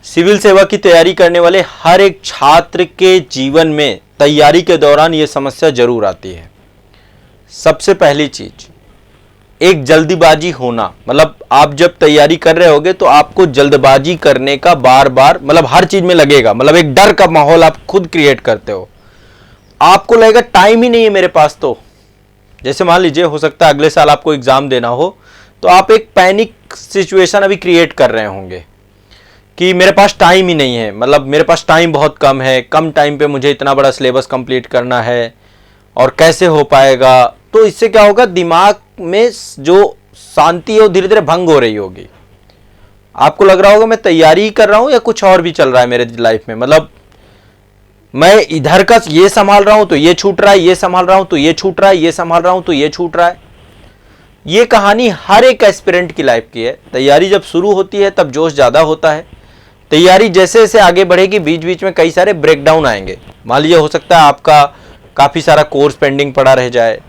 Civil सेवा की तैयारी करने वाले हर एक छात्र के जीवन में तैयारी के दौरान यह समस्या जरूर आती है। सबसे पहली चीज, एक जल्दीबाजी होना। मतलब आप जब तैयारी कर रहे होगे तो आपको जल्दबाजी करने का बार बार मतलब हर चीज में लगेगा। मतलब एक डर का माहौल आप खुद क्रिएट करते हो। आपको लगेगा टाइम ही नहीं है मेरे पास। तो जैसे मान लीजिए हो सकता है अगले साल आपको एग्जाम देना हो, तो आप एक पैनिक सिचुएशन अभी क्रिएट कर रहे होंगे कि मेरे पास टाइम ही नहीं है। मतलब मेरे पास टाइम बहुत कम है, कम टाइम पे मुझे इतना बड़ा सिलेबस कंप्लीट करना है और कैसे हो पाएगा। तो इससे क्या होगा, दिमाग में जो शांति है वो धीरे धीरे भंग हो रही होगी। आपको लग रहा होगा मैं तैयारी ही कर रहा हूं या कुछ और भी चल रहा है मेरे लाइफ में। मतलब मैं इधर का ये संभाल रहा हूं तो ये छूट रहा है, ये संभाल रहा हूं तो ये छूट रहा है, ये संभाल रहा हूं तो ये छूट रहा है। ये कहानी हर एक एस्पिरेंट की लाइफ की है। तैयारी जब शुरू होती है तब जोश ज्यादा होता है। तैयारी जैसे जैसे आगे बढ़ेगी बीच बीच में कई सारे ब्रेकडाउन आएंगे। मान लीजिए हो सकता है आपका काफी सारा कोर्स पेंडिंग पड़ा रह जाए।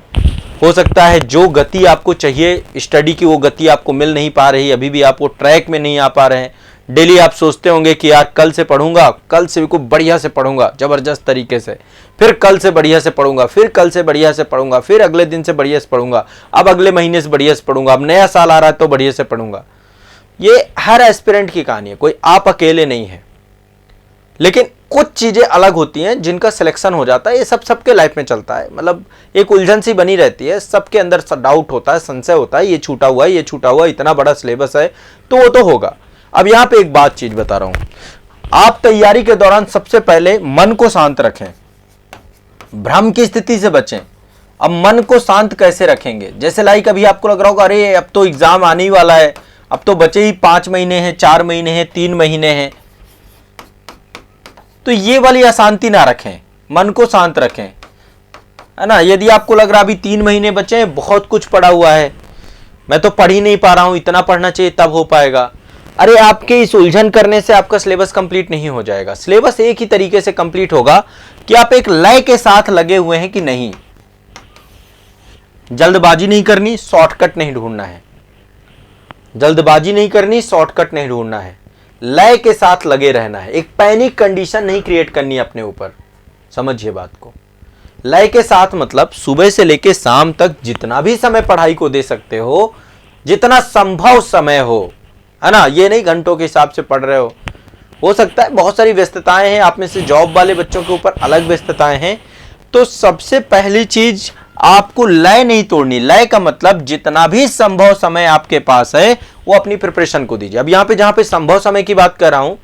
हो सकता है जो गति आपको चाहिए स्टडी की वो गति आपको मिल नहीं पा रही, अभी भी आप वो ट्रैक में नहीं आ पा रहे हैं। डेली आप सोचते होंगे कि यार कल से पढ़ूंगा, कल से भी बढ़िया से पढ़ूंगा जबरदस्त तरीके से, फिर कल से बढ़िया से पढ़ूंगा, फिर कल से बढ़िया से पढ़ूंगा, फिर अगले दिन से बढ़िया से पढ़ूंगा, अब अगले महीने से बढ़िया से पढ़ूंगा, अब नया साल आ रहा है तो बढ़िया से पढ़ूंगा। ये हर एस्पिरेंट की कहानी है, कोई आप अकेले नहीं है। लेकिन कुछ चीजें अलग होती हैं जिनका सिलेक्शन हो जाता है। ये सब सबके लाइफ में चलता है। मतलब एक उलझन सी बनी रहती है, सबके अंदर डाउट होता है, संशय होता है, ये छूटा हुआ है, ये छूटा हुआ, इतना बड़ा सिलेबस है तो वो तो होगा। अब यहां पे एक बात चीज बता रहा हूं, आप तैयारी के दौरान सबसे पहले मन को शांत रखें, भ्रम की स्थिति से बचें। अब मन को शांत कैसे रखेंगे, जैसे लाइक अभी आपको लग रहा होगा अरे अब तो एग्जाम आने ही वाला है, अब तो बचे ही 5 महीने हैं, 4 महीने हैं, 3 महीने हैं, तो ये वाली अशांति ना रखें, मन को शांत रखें, है ना। यदि आपको लग रहा अभी 3 महीने बचे हैं, बहुत कुछ पड़ा हुआ है, मैं तो पढ़ ही नहीं पा रहा हूं, इतना पढ़ना चाहिए तब हो पाएगा, अरे आपके इस उलझन करने से आपका सिलेबस कंप्लीट नहीं हो जाएगा। सिलेबस एक ही तरीके से कंप्लीट होगा कि आप एक लय के साथ लगे हुए हैं कि नहीं। जल्दबाजी नहीं करनी, शॉर्टकट नहीं ढूंढना है। जल्दबाजी नहीं करनी, शॉर्टकट नहीं ढूंढना है, लय के साथ लगे रहना है। एक पैनिक कंडीशन नहीं क्रिएट करनी अपने ऊपर, समझिए बात को। लय के साथ मतलब सुबह से लेकर शाम तक जितना भी समय पढ़ाई को दे सकते हो, जितना संभव समय हो, है ना। ये नहीं घंटों के हिसाब से पढ़ रहे हो सकता है बहुत सारी व्यस्तताएं हैं, आप में से जॉब वाले बच्चों के ऊपर अलग व्यस्तताएं हैं। तो सबसे पहली चीज आपको लय नहीं तोड़नी। लय का मतलब जितना भी संभव समय आपके पास है वो अपनी प्रिपरेशन को दीजिए। अब यहां पे जहां पे संभव समय की बात कर रहा हूं,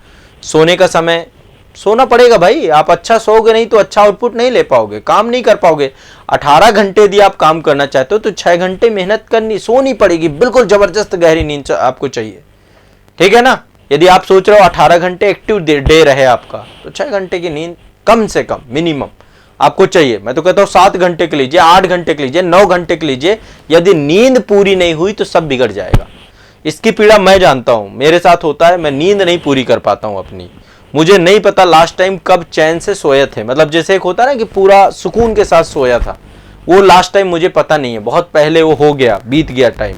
सोने का समय, सोना पड़ेगा भाई। आप अच्छा सोओगे नहीं तो अच्छा आउटपुट नहीं ले पाओगे, काम नहीं कर पाओगे। 18 घंटे यदि आप काम करना चाहते हो तो 6 घंटे मेहनत करनी, सोनी पड़ेगी, बिल्कुल जबरदस्त गहरी नींद आपको चाहिए, ठीक है ना। यदि आप सोच रहे हो 18 घंटे एक्टिव डे रहे आपका, तो 6 घंटे की नींद कम से कम मिनिमम आपको चाहिए। मैं तो कहता हूं 7 घंटे के लीजिए, 8 घंटे के लीजिए, 9 घंटे के लीजिए। यदि नींद पूरी नहीं हुई तो सब बिगड़ जाएगा। इसकी पीड़ा मैं जानता हूं, मेरे साथ होता है। मैं नींद नहीं पूरी कर पाता हूं अपनी। मुझे नहीं पता लास्ट टाइम कब चैन से सोए थे। मतलब जैसे एक होता है ना कि पूरा सुकून के साथ सोया था, वो लास्ट टाइम मुझे पता नहीं है। बहुत पहले वो हो गया, बीत गया टाइम,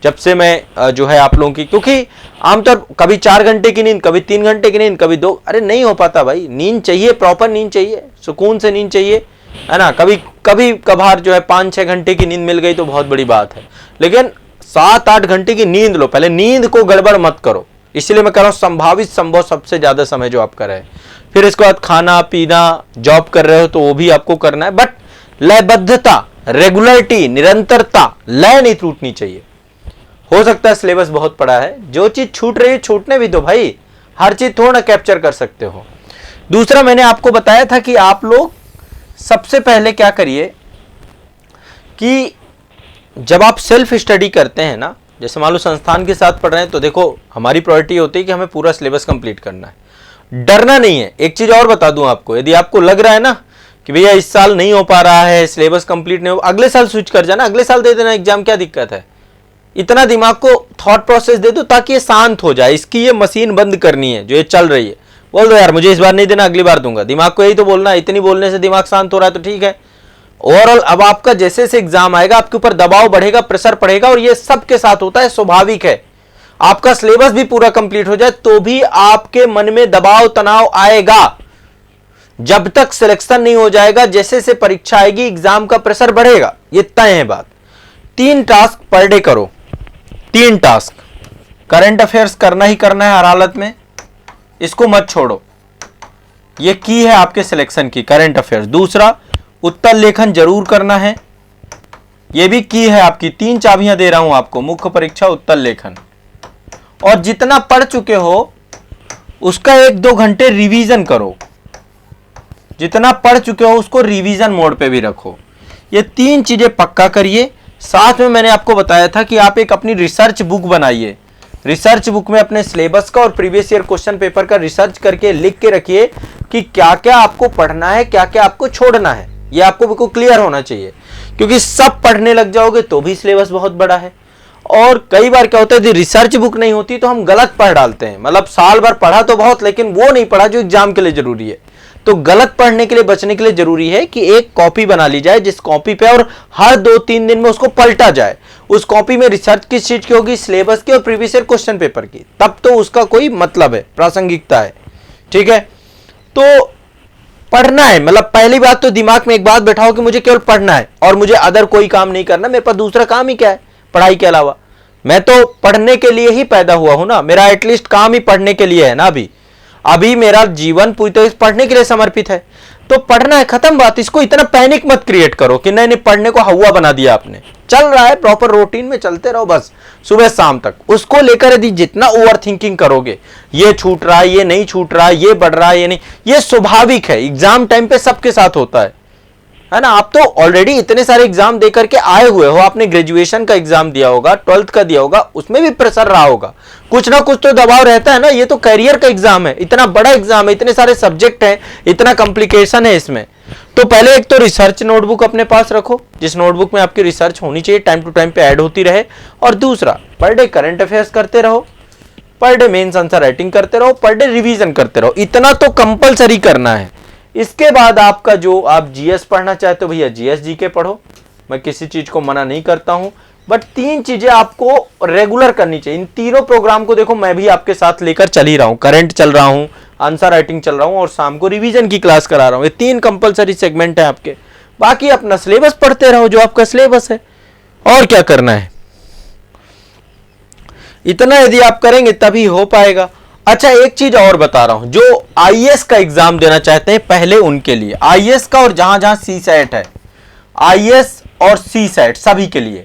जब से मैं जो है आप लोगों की, क्योंकि आमतौर कभी 4 घंटे की नींद, कभी 3 घंटे की नींद, कभी 2, अरे नहीं हो पाता भाई। नींद चाहिए, प्रॉपर नींद चाहिए, सुकून से नींद चाहिए, है ना। कभी कभी कभार जो है 5-6 घंटे की नींद मिल गई तो बहुत बड़ी बात है, लेकिन 7-8 घंटे की नींद लो। पहले नींद को गड़बड़ मत करो, इसलिए मैं कह रहा हूं संभावित संभव सबसे ज्यादा समय जो आप कर रहे हैं। फिर इसके बाद खाना पीना, जॉब कर रहे हो तो वो भी आपको करना है, बट लयबद्धता, रेगुलरिटी, निरंतरता, लय नहीं टूटनी चाहिए। हो सकता है सिलेबस बहुत पड़ा है, जो चीज छूट रही है छूटने भी दो भाई, हर चीज थोड़ा कैप्चर कर सकते हो। दूसरा, मैंने आपको बताया था कि आप लोग सबसे पहले क्या करिए कि जब आप सेल्फ स्टडी करते हैं ना, जैसे मान लो संस्थान के साथ पढ़ रहे हैं, तो देखो हमारी प्रायोरिटी होती है कि हमें पूरा सिलेबस कंप्लीट करना है, डरना नहीं है। एक चीज और बता दूं आपको, यदि आपको लग रहा है ना कि भैया इस साल नहीं हो पा रहा है, सिलेबस कंप्लीट नहीं हो, अगले साल स्विच कर जाना, अगले साल दे देना एग्जाम, क्या दिक्कत है। इतना दिमाग को थॉट प्रोसेस दे दो ताकि ये शांत हो जाए। इसकी ये मशीन बंद करनी है जो ये चल रही है। बोल दो यार मुझे इस बार नहीं देना, अगली बार दूंगा। दिमाग को यही तो बोलना है। इतनी बोलने से दिमाग शांत हो रहा है तो ठीक है। ओवरऑल अब आपका जैसे जैसे एग्जाम आएगा आपके ऊपर दबाव बढ़ेगा, प्रेशर पड़ेगा, और ये सबके साथ होता है, स्वाभाविक है। आपका सिलेबस भी पूरा कंप्लीट हो जाए तो भी आपके मन में दबाव तनाव आएगा। जब तक सिलेक्शन नहीं हो जाएगा, जैसे से परीक्षा आएगी एग्जाम का प्रेशर बढ़ेगा, ये तय है बात। 3 टास्क पर डे करो, 3 टास्क। करंट अफेयर्स करना ही करना है हर हालत में, इसको मत छोड़ो, ये की है आपके सिलेक्शन की, करंट अफेयर्स। दूसरा, उत्तर लेखन जरूर करना है, ये भी की है आपकी। 3 चाबियां दे रहा हूं आपको, मुख्य परीक्षा, उत्तर लेखन। और जितना पढ़ चुके हो उसका 1-2 घंटे रिवीजन करो, जितना पढ़ चुके हो उसको रिवीजन मोड पे भी रखो। ये 3 चीजें पक्का करिए। साथ में मैंने आपको बताया था कि आप एक अपनी रिसर्च बुक बनाइए, रिसर्च बुक में अपने सिलेबस का और प्रीवियस ईयर क्वेश्चन पेपर का रिसर्च करके लिख के रखिए कि क्या क्या आपको पढ़ना है, क्या क्या आपको छोड़ना है। ये आपको बिल्कुल क्लियर होना चाहिए, क्योंकि सब पढ़ने लग जाओगे तो भी सिलेबस बहुत बड़ा है। और कई बार क्या होता है, यदि रिसर्च बुक नहीं होती तो हम गलत पढ़ डालते हैं, मतलब साल भर पढ़ा तो बहुत, लेकिन वो नहीं पढ़ा जो एग्जाम के लिए जरूरी है। तो गलत पढ़ने के लिए बचने के लिए जरूरी है कि एक कॉपी बना ली जाए, जिस कॉपी पे और हर 2-3 दिन में उसको पलटा जाए। उस कॉपी में रिसर्च किस चीज की होगी, सिलेबस की और प्रीवियस ईयर क्वेश्चन पेपर की, तब तो उसका कोई मतलब है, प्रासंगिकता है। ठीक है, तो पढ़ना है, मतलब पहली बात तो दिमाग में एक बात बैठाओ कि मुझे केवल पढ़ना है और मुझे अदर कोई काम नहीं करना, मेरे पास दूसरा काम ही क्या है पढ़ाई के अलावा। मैं तो पढ़ने के लिए ही पैदा हुआ हूं ना, मेरा एटलीस्ट काम ही पढ़ने के लिए है ना। अभी मेरा जीवन पूरी तरह से पढ़ने के लिए समर्पित है, तो पढ़ना है, खत्म बात। इसको इतना पैनिक मत क्रिएट करो कि नहीं पढ़ने को हवा बना दिया आपने। चल रहा है, प्रॉपर रूटीन में चलते रहो बस सुबह शाम तक। उसको लेकर यदि जितना ओवर थिंकिंग करोगे, ये छूट रहा है, ये नहीं छूट रहा है, ये बढ़ रहा है, ये नहीं, ये स्वाभाविक है, एग्जाम टाइम पे सबके साथ होता है ना। आप तो ऑलरेडी इतने सारे एग्जाम दे करके आए हुए हो, आपने ग्रेजुएशन का एग्जाम दिया होगा, 12th का दिया होगा, उसमें भी प्रेशर रहा होगा, कुछ ना कुछ तो दबाव रहता है ना। ये तो करियर का एग्जाम है, इतना बड़ा एग्जाम है, इतने सारे सब्जेक्ट हैं, इतना कॉम्प्लिकेशन है इसमें। तो पहले एक तो रिसर्च नोटबुक अपने पास रखो, जिस नोटबुक में आपकी रिसर्च होनी चाहिए, टाइम टू टाइम पे ऐड होती रहे। और दूसरा, पर डे करंट अफेयर्स करते रहो, पर डे मेंस आंसर राइटिंग करते रहो, पर डे रिवीजन करते रहो। इतना तो कंपलसरी करना है। इसके बाद आपका जो आप जीएस पढ़ना चाहते हो भैया, जीएस जीके पढ़ो, मैं किसी चीज को मना नहीं करता हूं, बट 3 चीजें आपको रेगुलर करनी चाहिए। इन तीनों प्रोग्राम को देखो, मैं भी आपके साथ लेकर चल ही रहा हूं, करंट चल रहा हूं, आंसर राइटिंग चल रहा हूं और शाम को रिवीजन की क्लास करा रहा हूं। ये 3 कंपलसरी सेगमेंट है आपके। बाकी अपना सिलेबस पढ़ते रहो, जो आपका सिलेबस है, और क्या करना है। इतना यदि आप करेंगे तभी हो पाएगा। अच्छा, एक चीज और बता रहा हूं, जो आईएएस का एग्जाम देना चाहते हैं पहले उनके लिए, आईएएस का और जहां जहां सी सेट है, आईएएस और सी सेट सभी के लिए,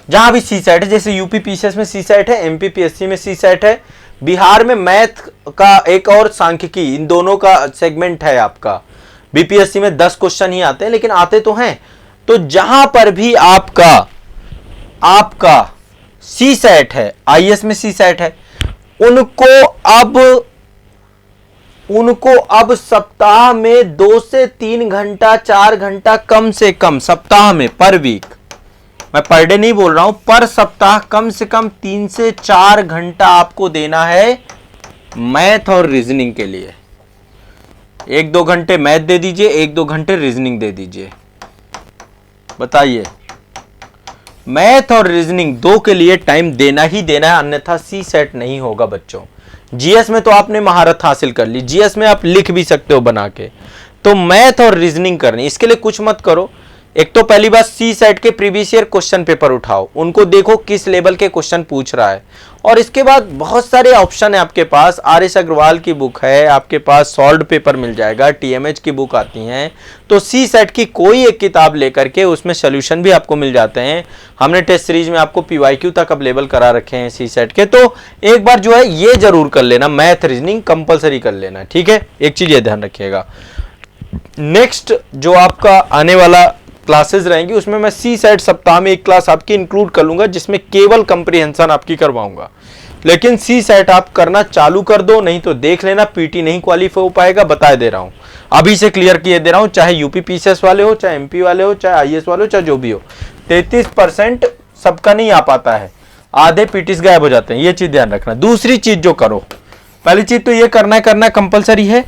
जहां भी सी सेट है, जैसे यूपी पीसीएस में सी सेट है, एमपी पीएससी में सी सेट है, बिहार में मैथ का एक और सांख्यिकी, इन दोनों का सेगमेंट है आपका। बीपीएससी में 10 क्वेश्चन ही आते हैं, लेकिन आते तो हैं। तो जहां पर भी आपका सी सेट है, आईएएस में सी सेट है, उनको अब सप्ताह में 2 से 3 घंटा, 4 घंटा कम से कम सप्ताह में, पर वीक, मैं पर डे नहीं बोल रहा हूं, पर सप्ताह कम से कम 3 से 4 घंटा आपको देना है मैथ और रीजनिंग के लिए। 1-2 घंटे मैथ दे दीजिए, 1-2 घंटे रीजनिंग दे दीजिए। बताइए, मैथ और रीजनिंग 2 के लिए टाइम देना ही देना है, अन्यथा सी सेट नहीं होगा बच्चों। जीएस में तो आपने महारत हासिल कर ली, जीएस में आप लिख भी सकते हो बना के, तो मैथ और रीजनिंग करनी, इसके लिए कुछ मत करो। एक तो पहली बात, सी सेट के प्रीवियस ईयर क्वेश्चन पेपर उठाओ, उनको देखो किस लेवल के क्वेश्चन पूछ रहा है। और इसके बाद बहुत सारे ऑप्शन है आपके पास, आर.एस. अग्रवाल की बुक है आपके पास, सॉल्व्ड पेपर मिल जाएगा, टीएमएच की बुक आती हैं। तो सी सेट की कोई एक किताब लेकर के उसमें सोल्यूशन भी आपको मिल जाते हैं। हमने टेस्ट सीरीज में आपको पीवाईक्यू तक अवेलेबल करा रखे हैं सी सेट के। तो एक बार जो है ये जरूर कर लेना, मैथ रीजनिंग कंपलसरी कर लेना, ठीक है। एक चीज ये ध्यान रखिएगा, नेक्स्ट जो आपका आने वाला क्लासेस रहेंगी उसमें मैं सी सेट सप्ताह में एक क्लास आपकी इंक्लूड कर लूंगा, जिसमें केवल कंप्रीहेंशन आपकी करवाऊंगा। लेकिन सी सेट आप करना चालू कर दो, नहीं तो देख लेना पीटी नहीं क्वालिफाई हो पाएगा, बता दे रहा हूं, अभी से क्लियर किए दे रहा हूं। चाहे यूपी पीसीएस वाले हो, चाहे एमपी वाले हो, चाहे आईएएस वाले हो, चाहे जो भी हो, 33% सबका नहीं आ पाता है, आधे पीटीस गायब हो जाते हैं, ये चीज ध्यान रखना। दूसरी चीज जो करो, पहली चीज तो ये करना है कंपलसरी है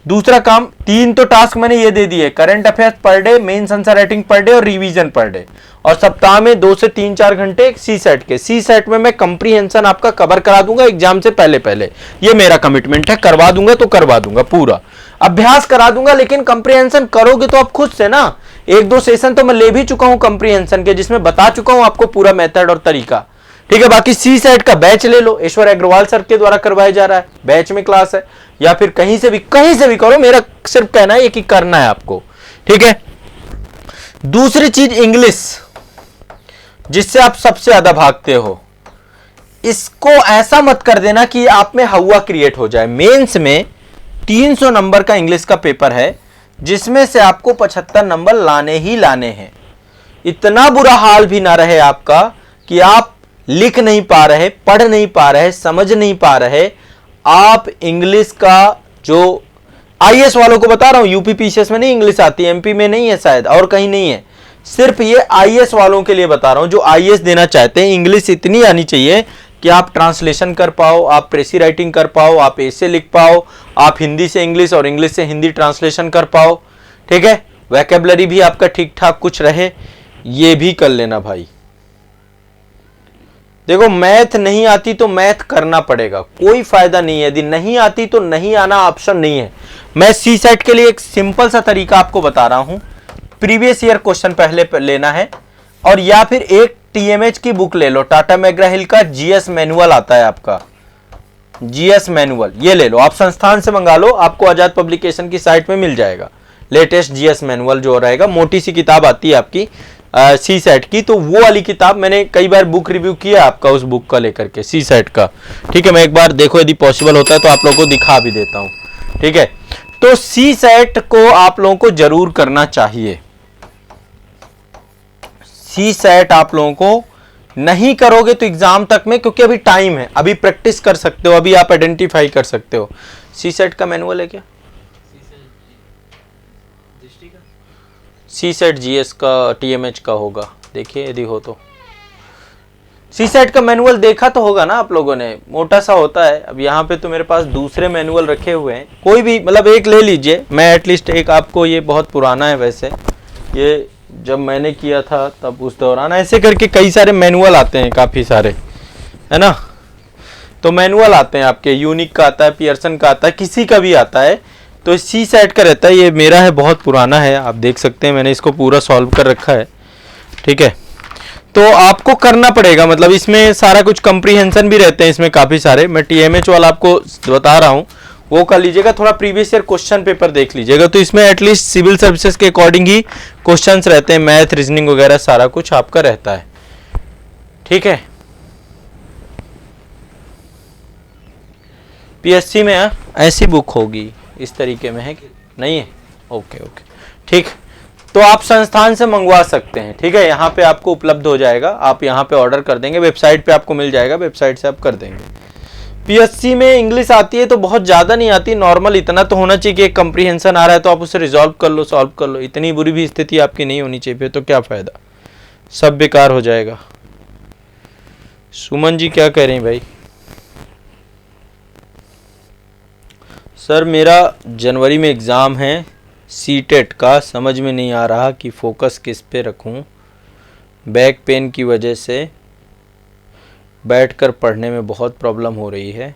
दूसरा काम, 3 तो टास्क मैंने ये दे दिए, करंट अफेयर्स पर डे, मेंस आंसर राइटिंग पर डे और रिवीजन पर डे, और सप्ताह में 2 से 3-4 घंटे सी सेट के। सी सेट में मैं कंप्रीहेंशन आपका कवर करा दूंगा एग्जाम से पहले पहले, ये मेरा कमिटमेंट है। करवा दूंगा तो करवा दूंगा, पूरा अभ्यास करा दूंगा, लेकिन कंप्रीहेंशन करोगे तो आप खुद से ना। 1-2 सेशन तो मैं ले भी चुका हूं कंप्रीहेंशन के, जिसमें बता चुका हूं आपको पूरा मेथड और तरीका, ठीक है। बाकी सी सेट का बैच ले लो, ईश्वर अग्रवाल सर के द्वारा करवाया जा रहा है, बैच में क्लास है, या फिर कहीं से भी करो, मेरा सिर्फ कहना है कि करना है आपको, ठीक है। दूसरी चीज इंग्लिश, जिससे आप सबसे ज्यादा भागते हो, इसको ऐसा मत कर देना कि आप में हवा क्रिएट हो जाए। मेंस में 300 नंबर का इंग्लिश का पेपर है, जिसमें से आपको 75 नंबर लाने ही लाने हैं। इतना बुरा हाल भी ना रहे आपका कि आप लिख नहीं पा रहे, पढ़ नहीं पा रहे, समझ नहीं पा रहे। आप इंग्लिश का, जो आईएएस वालों को बता रहा हूं, यूपी पीसीएस में नहीं इंग्लिश आती, एमपी में नहीं है शायद, और कहीं नहीं है, सिर्फ ये आईएएस वालों के लिए बता रहा हूं जो आईएएस देना चाहते हैं। इंग्लिश इतनी आनी चाहिए कि आप ट्रांसलेशन कर पाओ, आप प्रेसी राइटिंग कर पाओ, आप ऐसे लिख पाओ, आप हिंदी से इंग्लिश और इंग्लिश से हिंदी ट्रांसलेशन कर पाओ, ठीक है। वोकैबुलरी भी आपका ठीक ठाक कुछ रहे, ये भी कर लेना भाई। देखो, मैथ नहीं आती तो मैथ करना पड़ेगा, कोई फायदा नहीं है। यदि नहीं आती तो नहीं आना ऑप्शन नहीं है। मैं सी सेट के लिए एक सिंपल सा तरीका आपको बता रहा हूं। प्रीवियस ईयर क्वेश्चन पहले लेना है, और या फिर एक टीएमएच की बुक ले लो, टाटा मैकग्रा हिल का जीएस मैनुअल आता है आपका, जीएस मैनुअल, ये ले लो, आप संस्थान से मंगा लो, आपको आजाद पब्लिकेशन की साइट में मिल जाएगा। लेटेस्ट जीएस मैनुअल जो रहेगा, मोटी सी किताब आती है आपकी सी सेट की, तो वो वाली किताब मैंने कई बार बुक रिव्यू किया आपका, उस बुक का लेकर के सी सेट का, ठीक है। मैं एक बार देखो यदि पॉसिबल होता है तो आप लोगों को दिखा भी देता हूं, ठीक है। तो सी सेट को आप लोगों को जरूर करना चाहिए। सी सेट आप लोगों को नहीं करोगे तो एग्जाम तक में, क्योंकि अभी टाइम है, अभी प्रैक्टिस कर सकते हो, अभी आप आइडेंटिफाई कर सकते हो। सी सेट का मैनुअल है क्या? सी सेट जीएस का, टीएमएच का होगा, देखिए यदि हो तो। सी सेट का मैनुअल देखा तो होगा ना आप लोगों ने, मोटा सा होता है। अब यहाँ पे तो मेरे पास दूसरे मैनुअल रखे हुए हैं, कोई भी मतलब एक ले लीजिए। मैं एटलीस्ट एक आपको, ये बहुत पुराना है वैसे, ये जब मैंने किया था तब उस दौरान, ऐसे करके कई सारे मैनुअल आते हैं, काफ़ी सारे, है ना। तो मैनुअल आते हैं आपके, यूनिक का आता है, पियर्सन का आता है, किसी का भी आता है। तो सी सेट का रहता है, ये मेरा है, बहुत पुराना है, आप देख सकते हैं, मैंने इसको पूरा सॉल्व कर रखा है, ठीक है। तो आपको करना पड़ेगा, मतलब इसमें सारा कुछ कंप्रीहेंशन भी रहते हैं इसमें काफ़ी सारे। मैं टीएमएच वाला आपको बता रहा हूँ, वो कर लीजिएगा। थोड़ा प्रीवियस ईयर क्वेश्चन पेपर देख लीजिएगा, तो इसमें एटलीस्ट सिविल सर्विसेज के अकॉर्डिंग ही क्वेश्चंस रहते हैं, मैथ, रीजनिंग वगैरह सारा कुछ आपका रहता है, ठीक है। पीएससी में ऐसी बुक होगी, इस तरीके में है कि नहीं है? ओके ओके, ठीक। तो आप संस्थान से मंगवा सकते हैं, ठीक है। यहाँ पे आपको उपलब्ध हो जाएगा, आप यहाँ पे ऑर्डर कर देंगे, वेबसाइट पे आपको मिल जाएगा, वेबसाइट से आप कर देंगे। पीएससी में इंग्लिश आती है तो बहुत ज़्यादा नहीं आती, नॉर्मल इतना तो होना चाहिए कि एक कंप्रीहेंशन आ रहा है तो आप उसे रिजॉल्व कर लो, सॉल्व कर लो। इतनी बुरी भी स्थिति आपकी नहीं होनी चाहिए, फिर तो क्या फ़ायदा, सब बेकार हो जाएगा। सुमन जी क्या कह रहे हैं भाई? सर मेरा जनवरी में एग्ज़ाम है सीटेट का, समझ में नहीं आ रहा कि फोकस किस पे रखूं। बैक पेन की वजह से बैठकर पढ़ने में बहुत प्रॉब्लम हो रही है।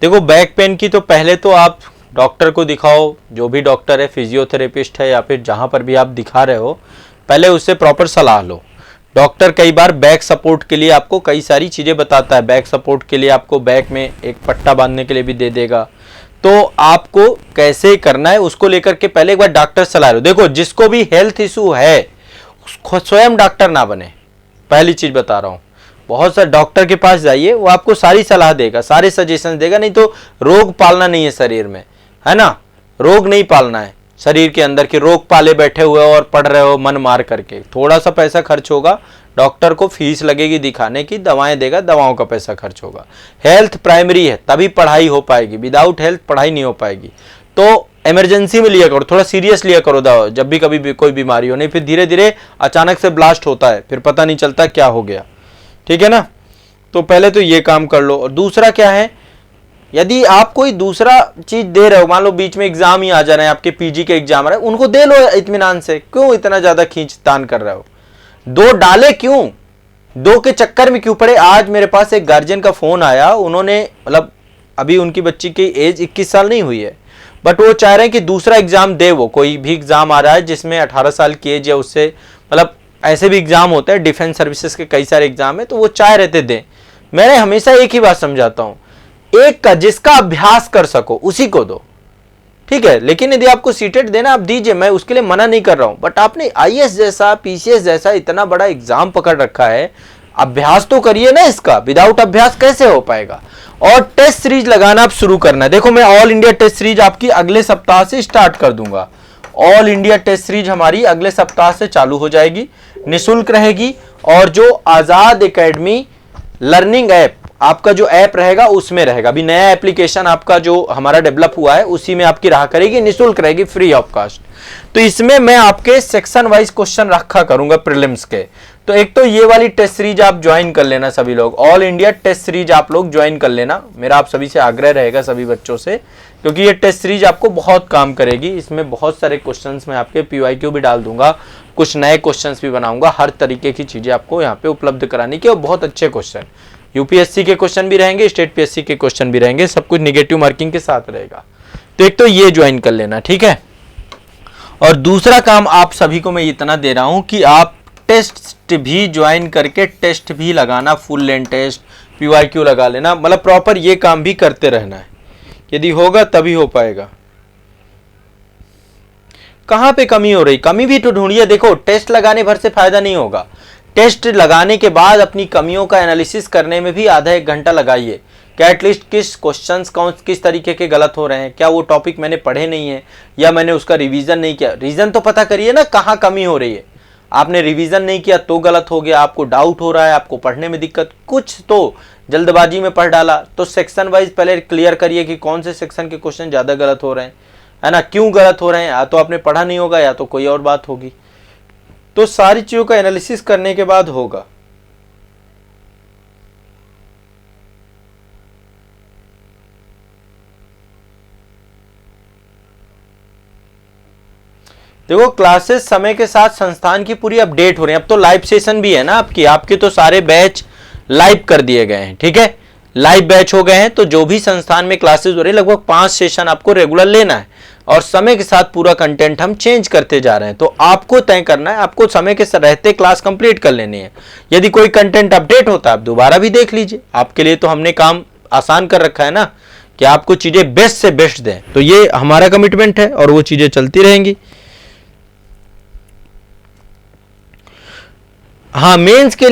देखो, बैक पेन की तो पहले तो आप डॉक्टर को दिखाओ, जो भी डॉक्टर है, फिजियोथेरेपिस्ट है या फिर जहाँ पर भी आप दिखा रहे हो, पहले उससे प्रॉपर सलाह लो। डॉक्टर कई बार बैक सपोर्ट के लिए आपको कई सारी चीज़ें बताता है। बैक सपोर्ट के लिए आपको बैक में एक पट्टा बांधने के लिए भी दे देगा, तो आपको कैसे करना है उसको लेकर के पहले एक बार डॉक्टर सलाह लो। देखो, जिसको भी हेल्थ इशू है उसको स्वयं डॉक्टर ना बने, पहली चीज़ बता रहा हूँ। बहुत सारे डॉक्टर के पास जाइए, वो आपको सारी सलाह देगा, सारे सजेशन देगा, नहीं तो रोग पालना नहीं है शरीर में, है ना। रोग नहीं पालना है शरीर के अंदर के, रोग पाले बैठे हुए हो और पढ़ रहे हो मन मार करके। थोड़ा सा पैसा खर्च होगा, डॉक्टर को फीस लगेगी दिखाने की, दवाएं देगा, दवाओं का पैसा खर्च होगा। हेल्थ प्राइमरी है, तभी पढ़ाई हो पाएगी, विदाउट हेल्थ पढ़ाई नहीं हो पाएगी। तो इमरजेंसी में लिया करो, थोड़ा सीरियस लिया करो दवा, जब भी कभी भी कोई बीमारी हो, नहीं फिर धीरे धीरे अचानक से ब्लास्ट होता है, फिर पता नहीं चलता क्या हो गया, ठीक है ना। तो पहले तो ये काम कर लो। और दूसरा क्या है, यदि आप कोई दूसरा चीज दे रहे हो, मान लो बीच में एग्जाम ही आ जा रहे हैं, आपके पीजी के एग्जाम आ रहे हैं, उनको दे लो इत्मीनान से, क्यों इतना ज्यादा खींचतान कर रहे हो? दो डाले क्यों, दो के चक्कर में क्यों पड़े? आज मेरे पास एक गार्जियन का फोन आया, उन्होंने मतलब अभी उनकी बच्ची की एज 21 साल नहीं हुई है, बट वो चाह रहे हैं कि दूसरा एग्जाम दे, वो कोई भी एग्जाम आ रहा है जिसमें 18 साल की एज या उससे, मतलब ऐसे भी एग्जाम होते हैं, डिफेंस सर्विसेज के कई सारे एग्जाम है, तो वो चाह रहे थे दें। मैंने हमेशा एक ही बात समझाता हूं, एक का जिसका अभ्यास कर सको उसी को दो, ठीक है। लेकिन यदि आपको सीटेट देना आप दीजिए, मैं उसके लिए मना नहीं कर रहा हूं, बट आपने आईएएस जैसा, पीसीएस जैसा इतना बड़ा एग्जाम पकड़ रखा है, अभ्यास तो करिए ना इसका। विदाउट अभ्यास कैसे हो पाएगा? और टेस्ट सीरीज लगाना आप शुरू करना है। देखो मैं ऑल इंडिया टेस्ट सीरीज आपकी अगले सप्ताह से स्टार्ट कर दूंगा। ऑल इंडिया टेस्ट सीरीज हमारी अगले सप्ताह से चालू हो जाएगी, निःशुल्क रहेगी। और जो आजाद एकेडमी लर्निंग ऐप, आपका जो ऐप रहेगा उसमें रहेगा। अभी नया एप्लीकेशन आपका जो हमारा डेवलप हुआ है उसी में आपकी रहा करेगी, निःशुल्क रहेगी, फ्री ऑफ कास्ट। तो इसमें मैं आपके सेक्शन वाइज क्वेश्चन रखा करूंगा प्रीलिम्स के। तो एक तो ये वाली टेस्ट सीरीज आप ज्वाइन कर लेना सभी लोग, ऑल इंडिया टेस्ट सीरीज आप लोग ज्वाइन कर लेना, मेरा आप सभी से आग्रह रहेगा, सभी बच्चों से, क्योंकि ये टेस्ट सीरीज आपको बहुत काम करेगी। इसमें बहुत सारे क्वेश्चंस मैं आपके पीवाईक्यू भी डाल दूंगा, कुछ नए क्वेश्चंस भी बनाऊंगा, हर तरीके की चीजें आपको यहाँ पे उपलब्ध कराने की, और बहुत अच्छे क्वेश्चन, यूपीएससी के क्वेश्चन भी रहेंगे, स्टेट पीएससी के क्वेश्चन भी रहेंगे, सब कुछ निगेटिव मार्किंग के साथ रहेगा। तो एक तो ये ज्वाइन कर लेना, ठीक है। और दूसरा काम आप सभी को मैं इतना दे रहा हूं कि आप टेस्ट भी ज्वाइन करके टेस्ट भी लगाना, फुल लेंथ टेस्ट, पीवाईक्यू लगा लेना, मतलब प्रॉपर ये काम भी करते रहना है। यदि होगा तभी हो पाएगा। कहां पे कमी हो रही, कमी भी तो ढूंढिए। देखो टेस्ट लगाने भर से फायदा नहीं होगा, टेस्ट लगाने के बाद अपनी कमियों का एनालिसिस करने में भी आधा एक घंटा लगाइए, क्या एटलीस्ट किस क्वेश्चंस किस तरीके के गलत हो रहे हैं, क्या वो टॉपिक मैंने पढ़े नहीं है या मैंने उसका रिवीजन नहीं किया। रीजन तो पता करिए ना कहाँ कमी हो रही है। आपने रिवीजन नहीं किया तो गलत हो गया, आपको डाउट हो रहा है, आपको पढ़ने में दिक्कत, कुछ तो जल्दबाजी में पढ़ डाला, तो सेक्शन वाइज पहले क्लियर करिए कि कौन से सेक्शन के क्वेश्चन ज़्यादा गलत हो रहे हैं, है ना, क्यों गलत हो रहे हैं, या तो आपने पढ़ा नहीं होगा या तो कोई और बात होगी। तो सारी चीज़ों का एनालिसिस करने के बाद होगा। देखो क्लासेस समय के साथ संस्थान की पूरी अपडेट हो रही है। अब तो लाइव सेशन भी है ना आपके तो सारे बैच लाइव कर दिए गए हैं, ठीक है, लाइव बैच हो गए हैं। तो जो भी संस्थान में क्लासेस हो रही है, लगभग 5 सेशन आपको रेगुलर लेना है, और समय के साथ पूरा कंटेंट हम चेंज करते जा रहे हैं। तो आपको तय करना है, आपको समय के रहते क्लास कंप्लीट कर लेनी है। यदि कोई कंटेंट अपडेट होता है आप दोबारा भी देख लीजिए, आपके लिए तो हमने काम आसान कर रखा है ना, कि आपको चीजें बेस्ट से बेस्ट दें। तो ये हमारा कमिटमेंट है और वो चीजें चलती रहेंगी। हाँ, मेंस के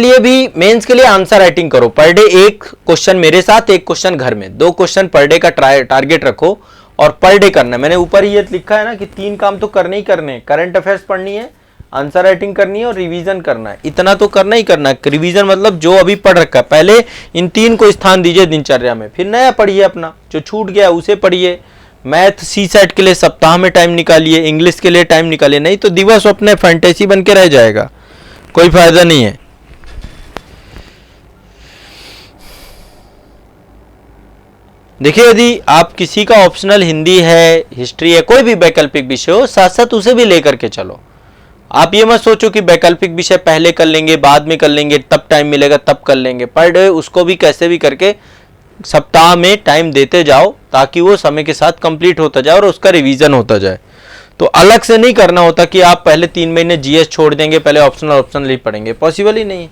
लिए आंसर राइटिंग करो। पर डे एक क्वेश्चन मेरे साथ, एक क्वेश्चन घर में, 2 क्वेश्चन पर डे का टारगेट रखो, और पर डे करना है। मैंने ऊपर ही ये लिखा है ना कि 3 काम तो करने ही करने, करंट अफेयर्स पढ़नी है, आंसर राइटिंग करनी है और रिवीजन करना है। इतना तो करना ही करना है। रिवीजन मतलब जो अभी पढ़ रखा है, पहले इन 3 को स्थान दीजिए दिनचर्या में, फिर नया पढ़िए, अपना जो छूट गया उसे पढ़िए। मैथ सीसेट के लिए सप्ताह में टाइम निकालिए, इंग्लिश के लिए टाइम निकालिए, नहीं तो दिवस अपने फैंटेसी बन के रह जाएगा, कोई फायदा नहीं है। देखिए यदि आप किसी का ऑप्शनल हिंदी है, हिस्ट्री है, कोई भी वैकल्पिक विषय हो, साथ साथ उसे भी लेकर के चलो। आप ये मत सोचो कि वैकल्पिक विषय पहले कर लेंगे, बाद में कर लेंगे, तब टाइम मिलेगा तब कर लेंगे। पर डे उसको भी कैसे भी करके सप्ताह में टाइम देते जाओ, ताकि वो समय के साथ कंप्लीट होता जाए और उसका रिवीजन होता जाए। तो अलग से नहीं करना होता कि आप पहले 3 महीने जीएस छोड़ देंगे, पहले ऑप्शनल ही पढ़ेंगे, पॉसिबल ही नहीं।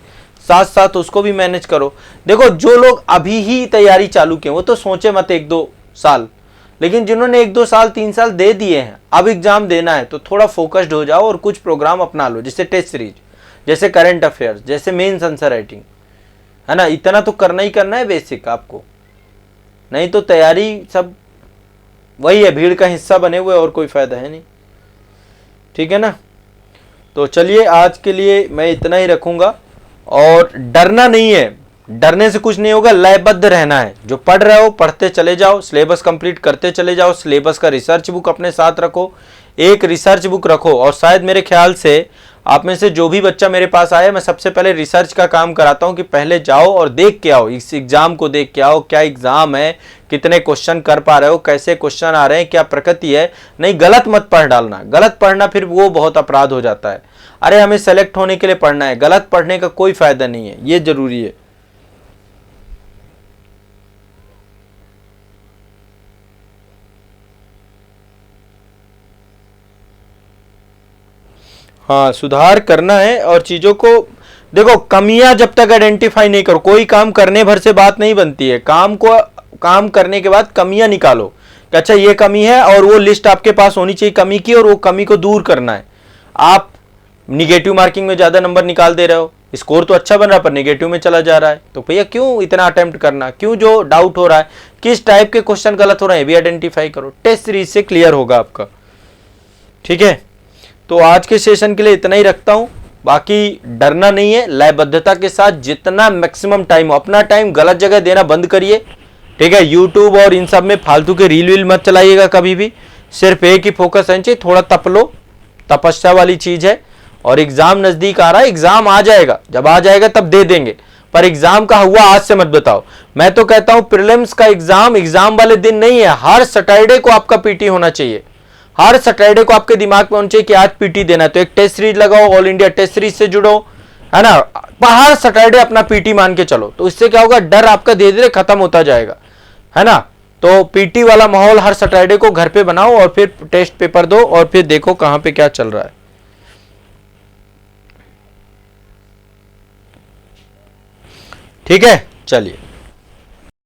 साथ साथ उसको भी मैनेज करो। देखो जो लोग अभी ही तैयारी चालू किए वो तो सोचे मत 1-2 साल, लेकिन जिन्होंने 1-2 साल 3 साल दे दिए हैं, अब एग्जाम देना है, तो थोड़ा फोकस्ड हो जाओ और कुछ प्रोग्राम अपना लो, जैसे टेस्ट सीरीज, जैसे करंट अफेयर्स, जैसे मेंस आंसर राइटिंग, है ना। इतना तो करना ही करना है बेसिक आपको, नहीं तो तैयारी सब वही है, भीड़ का हिस्सा बने हुए, और कोई फायदा है नहीं, ठीक है ना। तो चलिए आज के लिए मैं इतना ही रखूंगा, और डरना नहीं है, डरने से कुछ नहीं होगा, लयबद्ध रहना है। जो पढ़ रहे हो पढ़ते चले जाओ, सिलेबस कंप्लीट करते चले जाओ, सिलेबस का रिसर्च बुक अपने साथ रखो, एक रिसर्च बुक रखो। और शायद मेरे ख्याल से आप में से जो भी बच्चा मेरे पास आया, मैं सबसे पहले रिसर्च का काम कराता हूं कि पहले जाओ और देख के आओ, इस एग्जाम को देख के आओ, क्या एग्जाम है, कितने क्वेश्चन कर पा रहे हो, कैसे क्वेश्चन आ रहे हैं, क्या प्रकृति है। नहीं, गलत मत पढ़ डालना, गलत पढ़ना फिर वो बहुत अपराध हो जाता है। अरे हमें सेलेक्ट होने के लिए पढ़ना है, गलत पढ़ने का कोई फायदा नहीं है, ये जरूरी है। हाँ, सुधार करना है और चीजों को देखो, कमियां जब तक आइडेंटिफाई नहीं करो, कोई काम करने भर से बात नहीं बनती है। काम करने के बाद कमियां निकालो कि अच्छा ये कमी है, और वो लिस्ट आपके पास होनी चाहिए कमी की, और वो कमी को दूर करना है। आप निगेटिव मार्किंग में ज्यादा नंबर निकाल दे रहे हो, स्कोर तो अच्छा बन रहा है पर निगेटिव में चला जा रहा है, तो भैया क्यों इतना अटेम्प्ट करना, क्यों जो डाउट हो रहा है, किस टाइप के क्वेश्चन गलत हो रहे हैं भी आइडेंटिफाई करो। टेस्ट सीरीज से क्लियर होगा आपका। ठीक है, तो आज के सेशन के लिए इतना ही रखता हूं। बाकी डरना नहीं है, लयबद्धता के साथ जितना मैक्सिमम टाइम हो, अपना टाइम गलत जगह देना बंद करिए। ठीक है, यूट्यूब और इन सब में फालतू के रील वील मत चलाइएगा कभी भी, सिर्फ एक ही फोकस रहना चाहिए। थोड़ा तप लो, तपस्या वाली चीज है। और एग्जाम नजदीक आ रहा है, एग्जाम आ जाएगा, जब आ जाएगा तब दे देंगे, पर एग्जाम का हुआ आज से मत बताओ। मैं तो कहता हूं प्रीलिम्स का एग्जाम वाले दिन नहीं है, हर सैटरडे को आपका पीटी होना चाहिए। हर सैटरडे को आपके दिमाग में होना चाहिए कि आज पीटी देना है, तो एक टेस्ट सीरीज लगाओ, ऑल इंडिया टेस्ट सीरीज से जुड़ो, है ना। हर सैटरडे अपना पीटी मान के चलो, तो इससे क्या होगा, डर आपका धीरे धीरे खत्म होता जाएगा, है ना। तो पीटी वाला माहौल हर सैटरडे को घर पे बनाओ, और फिर टेस्ट पेपर दो, और फिर देखो कहां पे क्या चल रहा है। ठीक है, चलिए।